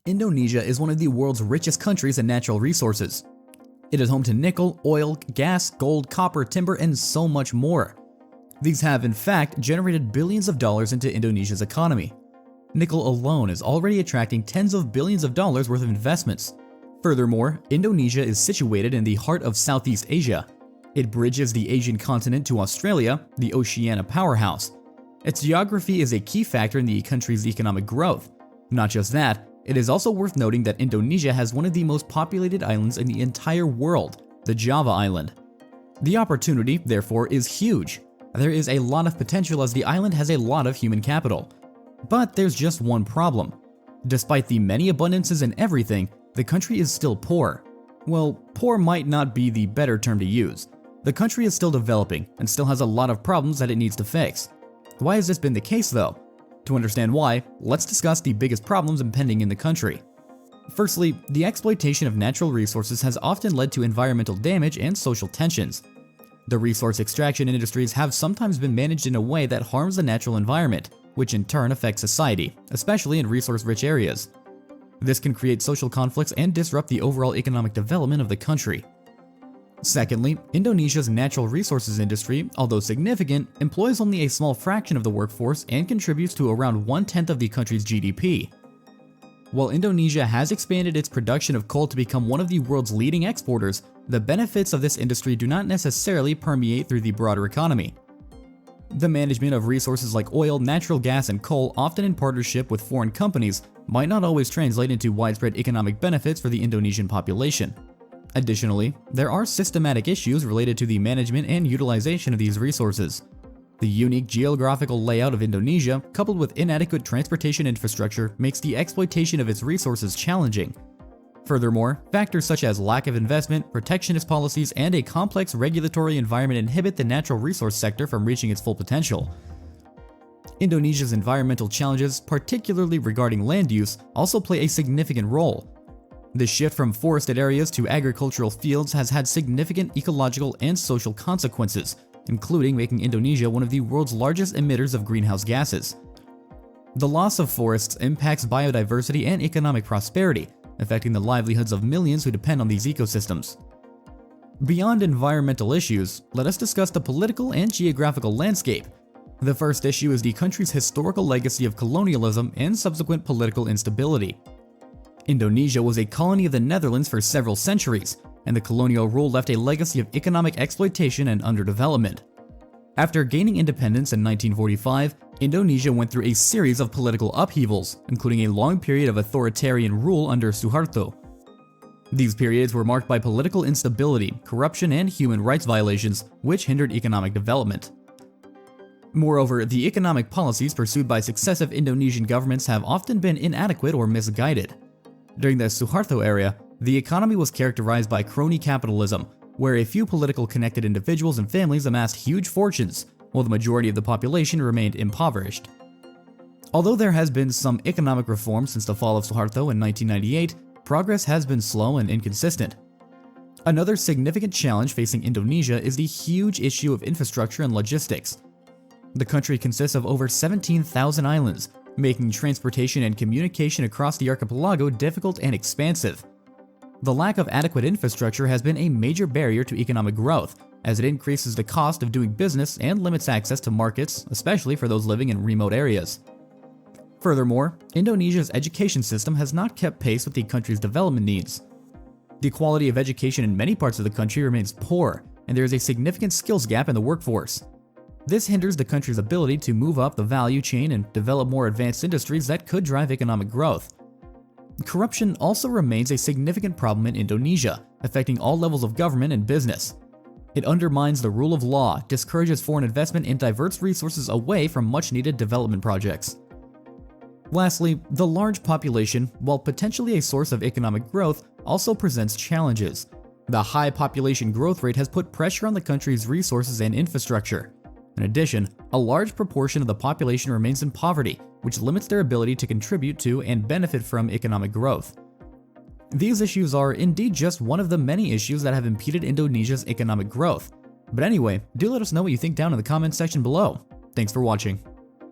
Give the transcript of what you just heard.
Indonesia is one of the world's richest countries in natural resources. It is home to nickel, oil, gas, gold, copper, timber, and so much more. These have, in fact, generated billions of dollars into Indonesia's economy. Nickel alone is already attracting tens of billions of dollars worth of investments. Furthermore, Indonesia is situated in the heart of Southeast Asia. It bridges the Asian continent to Australia, the Oceania powerhouse. Its geography is a key factor in the country's economic growth. Not just that, it is also worth noting that Indonesia has one of the most populated islands in the entire world, the Java Island. The opportunity, therefore, is huge. There is a lot of potential as the island has a lot of human capital. But there's just one problem. Despite the many abundances in everything, the country is still poor. Well, poor might not be the better term to use. The country is still developing and still has a lot of problems that it needs to fix. Why has this been the case though? To understand why, let's discuss the biggest problems impending in the country. Firstly, the exploitation of natural resources has often led to environmental damage and social tensions. The resource extraction industries have sometimes been managed in a way that harms the natural environment, which in turn affects society, especially in resource-rich areas. This can create social conflicts and disrupt the overall economic development of the country. Secondly, Indonesia's natural resources industry, although significant, employs only a small fraction of the workforce and contributes to around 1/10 of the country's GDP. While Indonesia has expanded its production of coal to become one of the world's leading exporters, the benefits of this industry do not necessarily permeate through the broader economy. The management of resources like oil, natural gas, and coal, often in partnership with foreign companies, might not always translate into widespread economic benefits for the Indonesian population. Additionally, there are systematic issues related to the management and utilization of these resources. The unique geographical layout of Indonesia, coupled with inadequate transportation infrastructure, makes the exploitation of its resources challenging. Furthermore, factors such as lack of investment, protectionist policies, and a complex regulatory environment inhibit the natural resource sector from reaching its full potential. Indonesia's environmental challenges, particularly regarding land use, also play a significant role. The shift from forested areas to agricultural fields has had significant ecological and social consequences, including making Indonesia one of the world's largest emitters of greenhouse gases. The loss of forests impacts biodiversity and economic prosperity, affecting the livelihoods of millions who depend on these ecosystems. Beyond environmental issues, let us discuss the political and geographical landscape. The first issue is the country's historical legacy of colonialism and subsequent political instability. Indonesia was a colony of the Netherlands for several centuries, and the colonial rule left a legacy of economic exploitation and underdevelopment. After gaining independence in 1945, Indonesia went through a series of political upheavals, including a long period of authoritarian rule under Suharto. These periods were marked by political instability, corruption, and human rights violations, which hindered economic development. Moreover, the economic policies pursued by successive Indonesian governments have often been inadequate or misguided. During the Suharto era, the economy was characterized by crony capitalism, where a few politically connected individuals and families amassed huge fortunes, while the majority of the population remained impoverished. Although there has been some economic reform since the fall of Suharto in 1998, progress has been slow and inconsistent. Another significant challenge facing Indonesia is the huge issue of infrastructure and logistics. The country consists of over 17,000 islands, making transportation and communication across the archipelago difficult and expansive. The lack of adequate infrastructure has been a major barrier to economic growth, as it increases the cost of doing business and limits access to markets, especially for those living in remote areas. Furthermore, Indonesia's education system has not kept pace with the country's development needs. The quality of education in many parts of the country remains poor, and there is a significant skills gap in the workforce. This hinders the country's ability to move up the value chain and develop more advanced industries that could drive economic growth. Corruption also remains a significant problem in Indonesia, affecting all levels of government and business. It undermines the rule of law, discourages foreign investment, and diverts resources away from much-needed development projects. Lastly, the large population, while potentially a source of economic growth, also presents challenges. The high population growth rate has put pressure on the country's resources and infrastructure. In addition, a large proportion of the population remains in poverty, which limits their ability to contribute to and benefit from economic growth. These issues are indeed just one of the many issues that have impeded Indonesia's economic growth. But anyway, do let us know what you think down in the comments section below. Thanks for watching.